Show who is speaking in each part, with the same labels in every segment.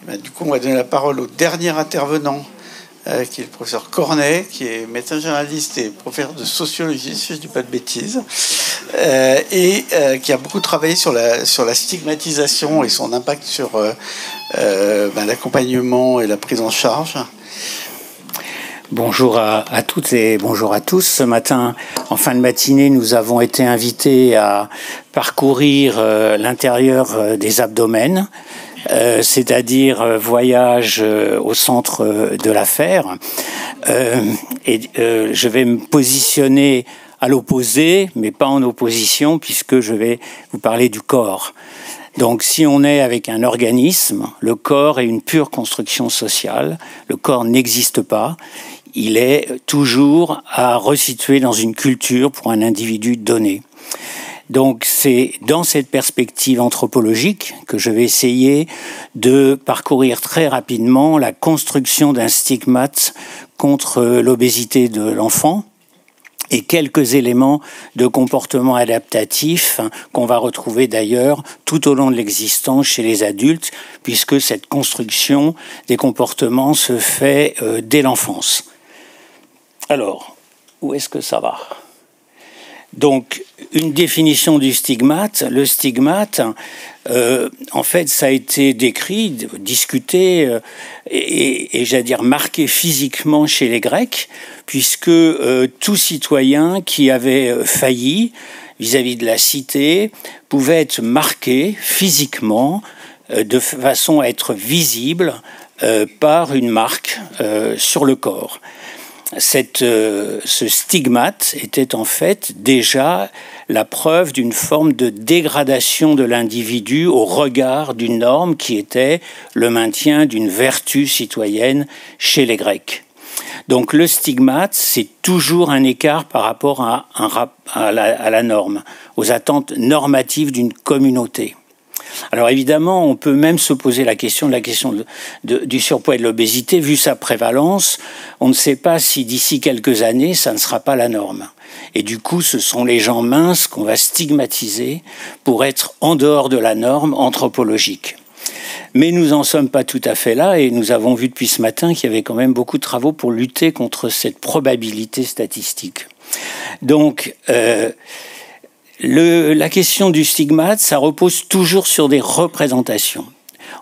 Speaker 1: Du coup, on va donner la parole au dernier intervenant, qui est le professeur Cornet, qui est médecin généraliste et professeur de sociologie, si je ne dis pas de bêtises, et qui a beaucoup travaillé sur la stigmatisation et son impact sur l'accompagnement et la prise en charge.
Speaker 2: Bonjour à toutes et bonjour à tous. Ce matin, en fin de matinée, nous avons été invités à parcourir l'intérieur des abdomens, c'est-à-dire voyage au centre de l'affaire. Je vais me positionner à l'opposé, mais pas en opposition, puisque je vais vous parler du corps. Donc, si on est avec un organisme, le corps est une pure construction sociale. Le corps n'existe pas. Il est toujours à resituer dans une culture pour un individu donné. Donc, c'est dans cette perspective anthropologique que je vais essayer de parcourir très rapidement la construction d'un stigmate contre l'obésité de l'enfant et quelques éléments de comportement adaptatif qu'on va retrouver d'ailleurs tout au long de l'existence chez les adultes, puisque cette construction des comportements se fait dès l'enfance. Alors, où est-ce que ça va ? Donc, une définition du stigmate. Le stigmate, en fait, ça a été décrit, discuté et j'allais dire marqué physiquement chez les Grecs, puisque tout citoyen qui avait failli vis-à-vis de la cité pouvait être marqué physiquement de façon à être visible par une marque sur le corps. Ce stigmate était en fait déjà la preuve d'une forme de dégradation de l'individu au regard d'une norme qui était le maintien d'une vertu citoyenne chez les Grecs. Donc le stigmate, c'est toujours un écart par rapport à la norme, aux attentes normatives d'une communauté. Alors évidemment, on peut même se poser la question du surpoids et de l'obésité. Vu sa prévalence, on ne sait pas si d'ici quelques années, ça ne sera pas la norme. Et du coup, ce sont les gens minces qu'on va stigmatiser pour être en dehors de la norme anthropologique. Mais nous n'en sommes pas tout à fait là, et nous avons vu depuis ce matin qu'il y avait quand même beaucoup de travaux pour lutter contre cette probabilité statistique. Donc, la question du stigmate, ça repose toujours sur des représentations.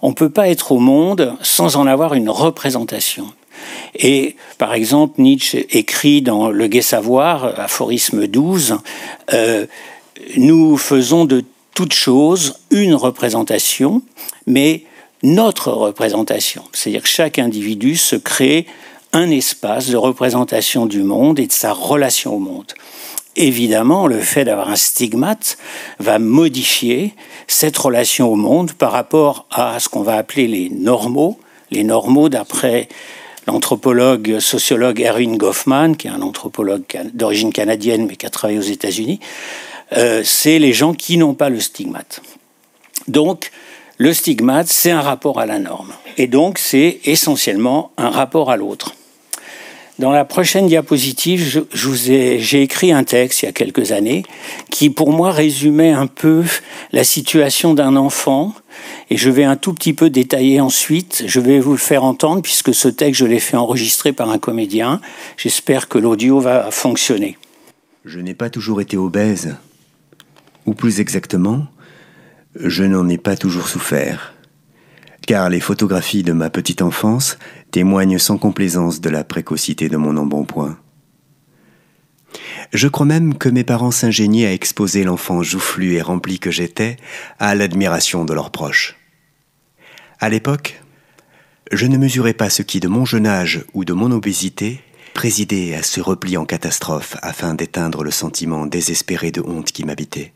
Speaker 2: On ne peut pas être au monde sans en avoir une représentation. Et par exemple, Nietzsche écrit dans Le Gai Savoir, aphorisme 12, nous faisons de toute chose une représentation, mais notre représentation. C'est-à-dire que chaque individu se crée un espace de représentation du monde et de sa relation au monde. Évidemment, le fait d'avoir un stigmate va modifier cette relation au monde par rapport à ce qu'on va appeler les normaux. Les normaux, d'après l'anthropologue, sociologue Erving Goffman, qui est un anthropologue d'origine canadienne mais qui a travaillé aux États-Unis, c'est les gens qui n'ont pas le stigmate. Donc, le stigmate, c'est un rapport à la norme. Et donc, c'est essentiellement un rapport à l'autre. Dans la prochaine diapositive, j'ai écrit un texte il y a quelques années qui, pour moi, résumait un peu la situation d'un enfant. Et je vais un tout petit peu détailler ensuite. Je vais vous le faire entendre puisque ce texte, je l'ai fait enregistrer par un comédien. J'espère que l'audio va fonctionner.
Speaker 3: Je n'ai pas toujours été obèse. Ou plus exactement, je n'en ai pas toujours souffert. Car les photographies de ma petite enfance témoignent sans complaisance de la précocité de mon embonpoint. Je crois même que mes parents s'ingéniaient à exposer l'enfant joufflu et rempli que j'étais à l'admiration de leurs proches. À l'époque, je ne mesurais pas ce qui, de mon jeune âge ou de mon obésité, présidait à ce repli en catastrophe afin d'éteindre le sentiment désespéré de honte qui m'habitait.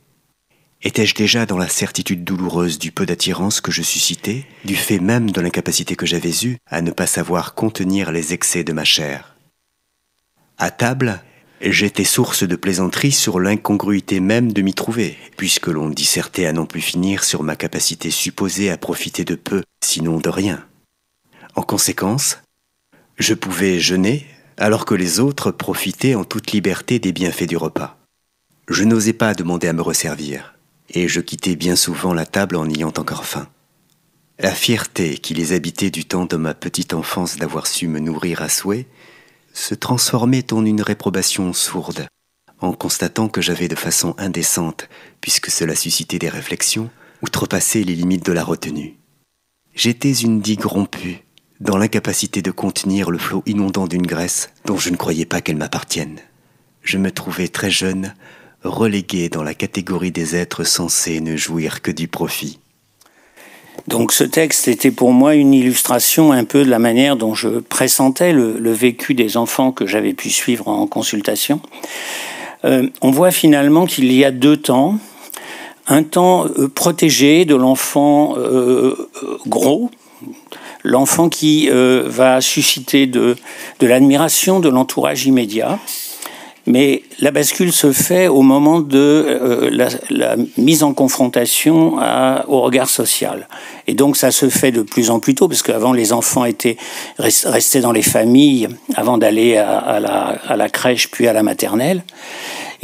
Speaker 3: Étais-je déjà dans la certitude douloureuse du peu d'attirance que je suscitais, du fait même de l'incapacité que j'avais eue à ne pas savoir contenir les excès de ma chair? À table, j'étais source de plaisanteries sur l'incongruité même de m'y trouver, puisque l'on dissertait à n'en plus finir sur ma capacité supposée à profiter de peu, sinon de rien. En conséquence, je pouvais jeûner, alors que les autres profitaient en toute liberté des bienfaits du repas. Je n'osais pas demander à me resservir, et je quittais bien souvent la table en ayant encore faim. La fierté qui les habitait du temps de ma petite enfance d'avoir su me nourrir à souhait se transformait en une réprobation sourde, en constatant que j'avais de façon indécente, puisque cela suscitait des réflexions, outrepassé les limites de la retenue. J'étais une digue rompue, dans l'incapacité de contenir le flot inondant d'une graisse dont je ne croyais pas qu'elle m'appartienne. Je me trouvais très jeune, relégué dans la catégorie des êtres censés ne jouir que du profit.
Speaker 2: Donc ce texte était pour moi une illustration un peu de la manière dont je pressentais le vécu des enfants que j'avais pu suivre en consultation. On voit finalement qu'il y a deux temps. Un temps protégé de l'enfant gros, l'enfant qui va susciter de l'admiration de l'entourage immédiat. Mais la bascule se fait au moment de la mise en confrontation au regard social. Et donc ça se fait de plus en plus tôt, parce qu'avant les enfants restaient dans les familles avant d'aller à la crèche puis à la maternelle.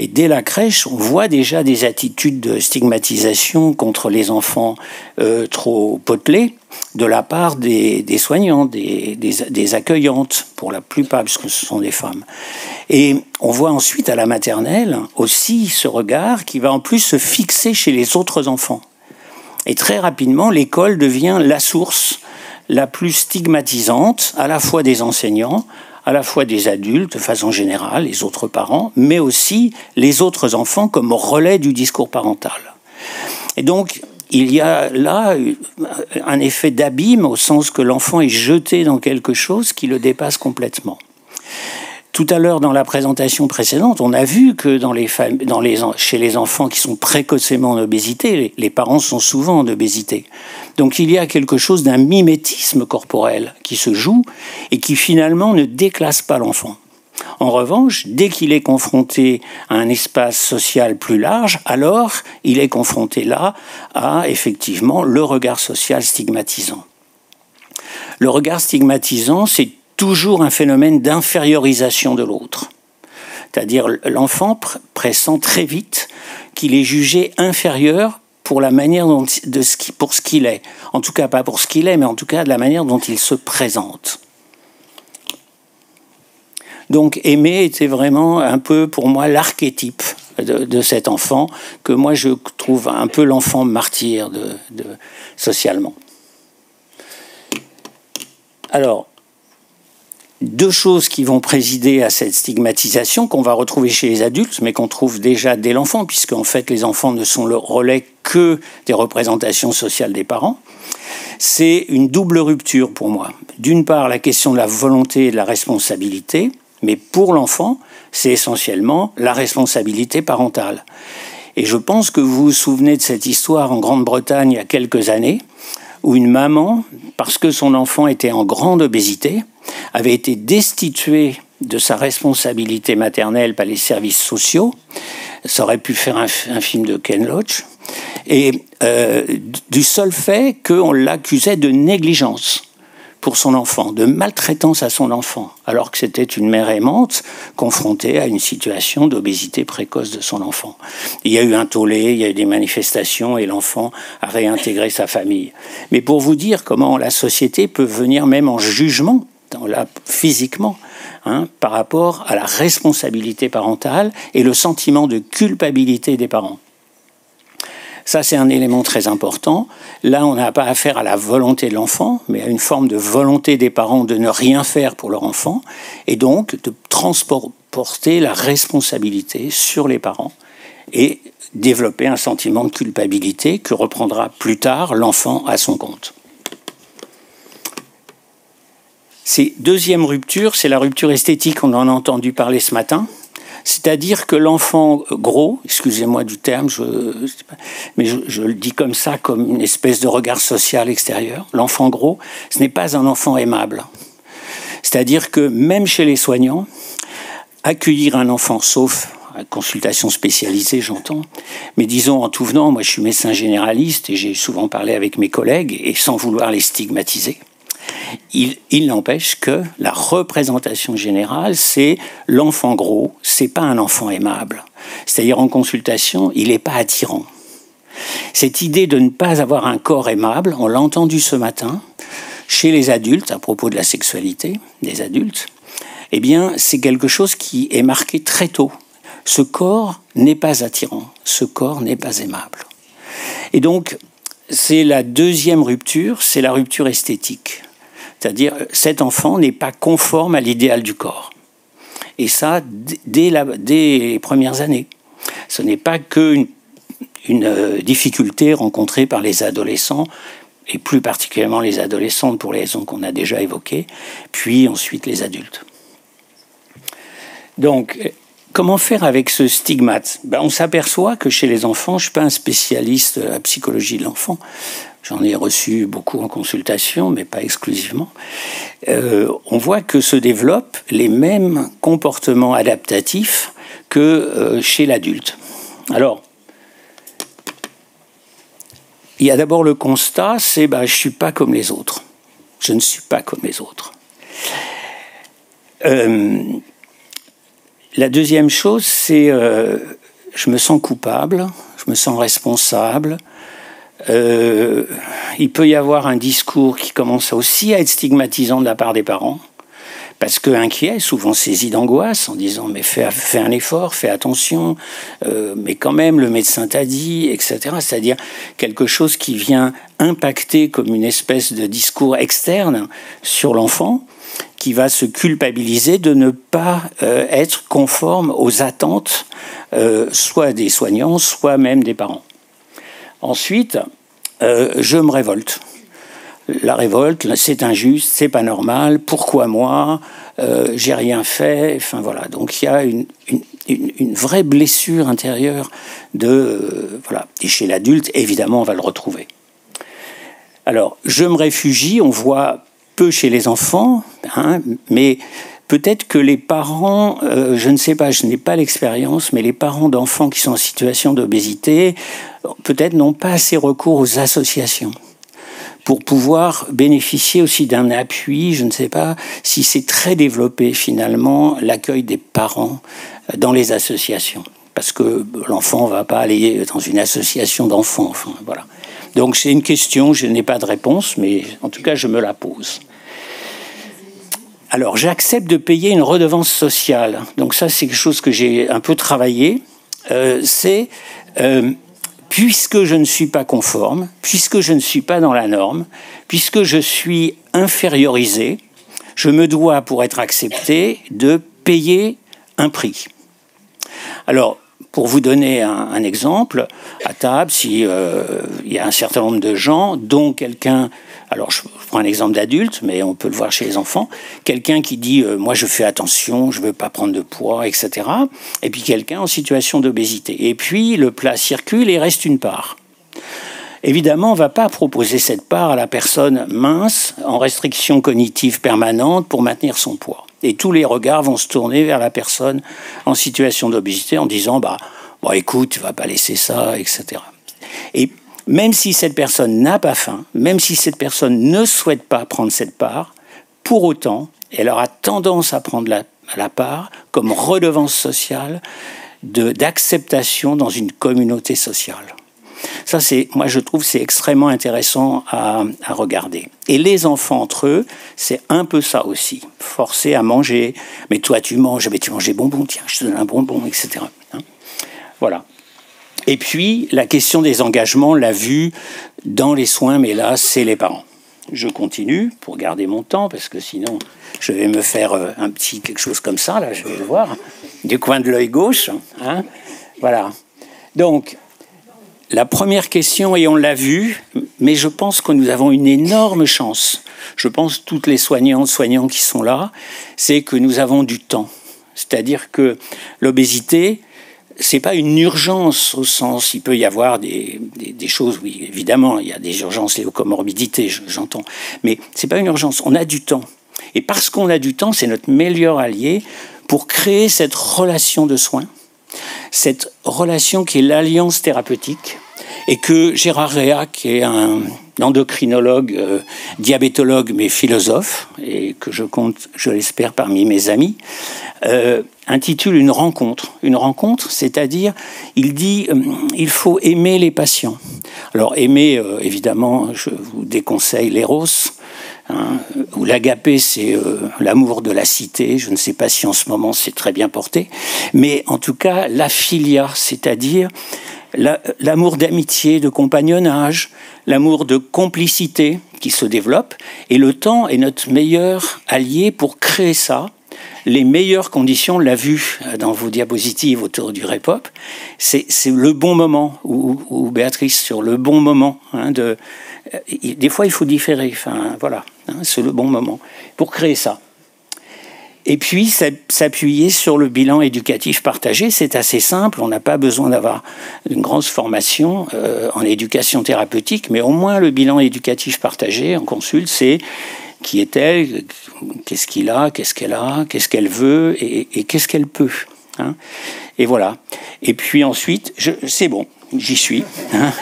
Speaker 2: Et dès la crèche, on voit déjà des attitudes de stigmatisation contre les enfants trop potelés de la part des soignants, des accueillantes, pour la plupart, puisque ce sont des femmes. Et on voit ensuite à la maternelle aussi ce regard qui va en plus se fixer chez les autres enfants. Et très rapidement, l'école devient la source la plus stigmatisante, à la fois des enseignants, à la fois des adultes de façon générale, les autres parents, mais aussi les autres enfants comme relais du discours parental. Et donc, il y a là un effet d'abîme au sens que l'enfant est jeté dans quelque chose qui le dépasse complètement. Tout à l'heure, dans la présentation précédente, on a vu que chez les enfants qui sont précocement en obésité, les parents sont souvent en obésité. Donc il y a quelque chose d'un mimétisme corporel qui se joue et qui finalement ne déclasse pas l'enfant. En revanche, dès qu'il est confronté à un espace social plus large, alors il est confronté là à effectivement le regard social stigmatisant. Le regard stigmatisant, c'est toujours un phénomène d'infériorisation de l'autre. C'est-à-dire l'enfant pressent très vite qu'il est jugé inférieur pour la manière pour ce qu'il est. En tout cas, pas pour ce qu'il est, mais en tout cas de la manière dont il se présente. Donc Aimé était vraiment un peu pour moi l'archétype de cet enfant, que moi je trouve un peu l'enfant martyr socialement. Alors, deux choses qui vont présider à cette stigmatisation qu'on va retrouver chez les adultes, mais qu'on trouve déjà dès l'enfant, puisque en fait les enfants ne sont le relais que des représentations sociales des parents. C'est une double rupture pour moi. D'une part, la question de la volonté et de la responsabilité, mais pour l'enfant, c'est essentiellement la responsabilité parentale. Et je pense que vous vous souvenez de cette histoire en Grande-Bretagne il y a quelques années, où une maman, parce que son enfant était en grande obésité, avait été destituée de sa responsabilité maternelle par les services sociaux. Ça aurait pu faire un film de Ken Loach. Et du seul fait qu'on l'accusait de négligence pour son enfant, de maltraitance à son enfant, alors que c'était une mère aimante confrontée à une situation d'obésité précoce de son enfant. Il y a eu un tollé, il y a eu des manifestations et l'enfant a réintégré sa famille. Mais pour vous dire comment la société peut venir même en jugement, physiquement, par rapport à la responsabilité parentale et le sentiment de culpabilité des parents. Ça, c'est un élément très important. Là, on n'a pas affaire à la volonté de l'enfant, mais à une forme de volonté des parents de ne rien faire pour leur enfant, et donc de transporter la responsabilité sur les parents et développer un sentiment de culpabilité que reprendra plus tard l'enfant à son compte. Deuxième rupture, c'est la rupture esthétique, on en a entendu parler ce matin. C'est-à-dire que l'enfant gros, excusez-moi du terme, mais je le dis comme ça, comme une espèce de regard social extérieur, l'enfant gros, ce n'est pas un enfant aimable. C'est-à-dire que même chez les soignants, accueillir un enfant, sauf à consultation spécialisée, j'entends, mais disons en tout venant, moi je suis médecin généraliste et j'ai souvent parlé avec mes collègues, et sans vouloir les stigmatiser, il n'empêche que la représentation générale, c'est l'enfant gros, c'est pas un enfant aimable. C'est-à-dire en consultation, il n'est pas attirant. Cette idée de ne pas avoir un corps aimable, on l'a entendu ce matin, chez les adultes, à propos de la sexualité des adultes, eh bien, c'est quelque chose qui est marqué très tôt. Ce corps n'est pas attirant, ce corps n'est pas aimable. Et donc, c'est la deuxième rupture, c'est la rupture esthétique. C'est-à-dire, cet enfant n'est pas conforme à l'idéal du corps. Et ça, dès les premières années. Ce n'est pas qu'une difficulté rencontrée par les adolescents, et plus particulièrement les adolescentes pour les raisons qu'on a déjà évoquées, puis ensuite les adultes. Donc, comment faire avec ce stigmate? On s'aperçoit que chez les enfants, je ne suis pas un spécialiste de la psychologie de l'enfant, j'en ai reçu beaucoup en consultation, mais pas exclusivement. On voit que se développent les mêmes comportements adaptatifs que chez l'adulte. Alors, il y a d'abord le constat, c'est je ne suis pas comme les autres. Je ne suis pas comme les autres. La deuxième chose, c'est je me sens coupable, je me sens responsable. Il peut y avoir un discours qui commence aussi à être stigmatisant de la part des parents, parce qu'inquiet, souvent saisi d'angoisse, en disant « mais fais un effort, fais attention, mais quand même le médecin t'a dit, etc. » C'est-à-dire quelque chose qui vient impacter comme une espèce de discours externe sur l'enfant, qui va se culpabiliser de ne pas être conforme aux attentes soit des soignants, soit même des parents. Ensuite, je me révolte. La révolte, c'est injuste, c'est pas normal, pourquoi moi, j'ai rien fait, enfin voilà. Donc il y a une vraie blessure intérieure voilà. Et chez l'adulte, évidemment, on va le retrouver. Alors, je me réfugie, on voit peu chez les enfants, mais peut-être que les parents, je ne sais pas, je n'ai pas l'expérience, mais les parents d'enfants qui sont en situation d'obésité, peut-être n'ont pas assez recours aux associations pour pouvoir bénéficier aussi d'un appui. Je ne sais pas si c'est très développé finalement l'accueil des parents dans les associations, parce que l'enfant ne va pas aller dans une association d'enfants. Enfin, voilà. Donc c'est une question, je n'ai pas de réponse, mais en tout cas je me la pose. Alors j'accepte de payer une redevance sociale. Donc ça c'est quelque chose que j'ai un peu travaillé. Puisque je ne suis pas conforme, puisque je ne suis pas dans la norme, puisque je suis infériorisé, je me dois, pour être accepté, de payer un prix. Alors, pour vous donner un exemple, à table, si il y a un certain nombre de gens, dont quelqu'un, alors je prends un exemple d'adulte, mais on peut le voir chez les enfants, quelqu'un qui dit moi je fais attention, je ne veux pas prendre de poids, etc. Et puis quelqu'un en situation d'obésité. Et puis le plat circule et il reste une part. Évidemment, on ne va pas proposer cette part à la personne mince, en restriction cognitive permanente, pour maintenir son poids. Et tous les regards vont se tourner vers la personne en situation d'obésité en disant écoute, tu ne vas pas laisser ça, etc. Et même si cette personne n'a pas faim, même si cette personne ne souhaite pas prendre cette part, pour autant, elle aura tendance à prendre la part comme redevance sociale d'acceptation dans une communauté sociale. Ça, moi, je trouve c'est extrêmement intéressant à regarder. Et les enfants entre eux, c'est un peu ça aussi. Forcer à manger. Mais toi, tu manges des bonbons. Tiens, je te donne un bonbon, etc. Voilà. Et puis, la question des engagements, on l'a vu dans les soins, mais là, c'est les parents. Je continue pour garder mon temps, parce que sinon, je vais me faire un petit quelque chose comme ça, là, je vais le voir, du coin de l'œil gauche. Voilà. Donc, la première question, et on l'a vu, mais je pense que nous avons une énorme chance. Je pense toutes les soignants qui sont là, c'est que nous avons du temps. C'est-à-dire que l'obésité, c'est pas une urgence au sens, il peut y avoir des choses, oui, évidemment, il y a des urgences liées aux comorbidités, j'entends, mais c'est pas une urgence, on a du temps. Et parce qu'on a du temps, c'est notre meilleur allié pour créer cette relation de soins, cette relation qui est l'alliance thérapeutique, et que Gérard Réa, qui est un endocrinologue, diabétologue, mais philosophe, et que je compte, je l'espère, parmi mes amis, intitule une rencontre. Une rencontre, c'est-à-dire, il dit, il faut aimer les patients. Alors aimer, évidemment, je vous déconseille l'éros, hein, ou l'agapé, c'est l'amour de la cité. Je ne sais pas si en ce moment c'est très bien porté, mais en tout cas la philia, c'est-à-dire l'amour d'amitié, de compagnonnage, l'amour de complicité qui se développe, et le temps est notre meilleur allié pour créer ça. Les meilleures conditions, on l'a vu dans vos diapositives autour du Répop, c'est le bon moment, ou Béatrice, sur le bon moment. Hein, des fois, il faut différer, enfin, voilà, hein, c'est le bon moment pour créer ça. Et puis, s'appuyer sur le bilan éducatif partagé, c'est assez simple. On n'a pas besoin d'avoir une grosse formation en éducation thérapeutique, mais au moins le bilan éducatif partagé en consulte, c'est qui est-elle, qu'est-ce qu'il a, qu'est-ce qu'elle veut et qu'est-ce qu'elle peut. Hein. Et voilà. Et puis ensuite, c'est bon, j'y suis. Hein.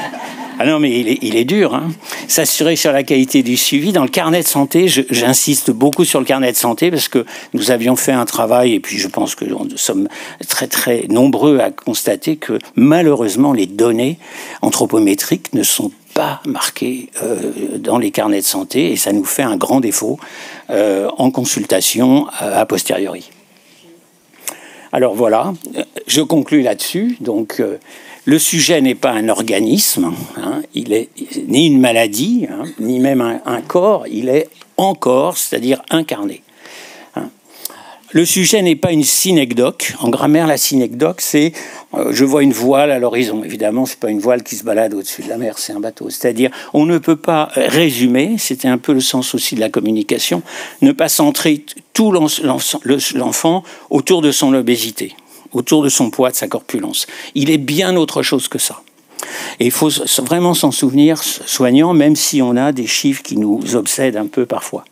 Speaker 2: Ah non, mais il est dur. Hein. S'assurer sur la qualité du suivi. Dans le carnet de santé, j'insiste beaucoup sur le carnet de santé parce que nous avions fait un travail, et puis je pense que nous sommes très très nombreux à constater que malheureusement les données anthropométriques ne sont pas marquées dans les carnets de santé, et ça nous fait un grand défaut en consultation a posteriori. Alors voilà, je conclus là-dessus. Donc le sujet n'est pas un organisme, hein, il est ni une maladie, hein, ni même un corps, il est encore, c'est-à-dire incarné. Hein. Le sujet n'est pas une synecdoque. En grammaire, la synecdoque, c'est je vois une voile à l'horizon. Évidemment, c'est pas une voile qui se balade au-dessus de la mer, c'est un bateau. C'est-à-dire, on ne peut pas résumer, c'était un peu le sens aussi de la communication, ne pas centrer tout l'enfant autour de son obésité, autour de son poids, de sa corpulence. Il est bien autre chose que ça. Et il faut vraiment s'en souvenir, soignant, même si on a des chiffres qui nous obsèdent un peu parfois.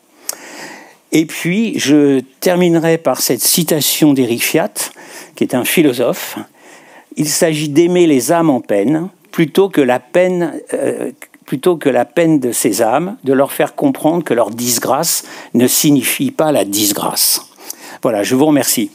Speaker 2: Et puis, je terminerai par cette citation d'Éric Fiat, qui est un philosophe. Il s'agit d'aimer les âmes en peine, plutôt que la peine de ces âmes, de leur faire comprendre que leur disgrâce ne signifie pas la disgrâce. Voilà, je vous remercie.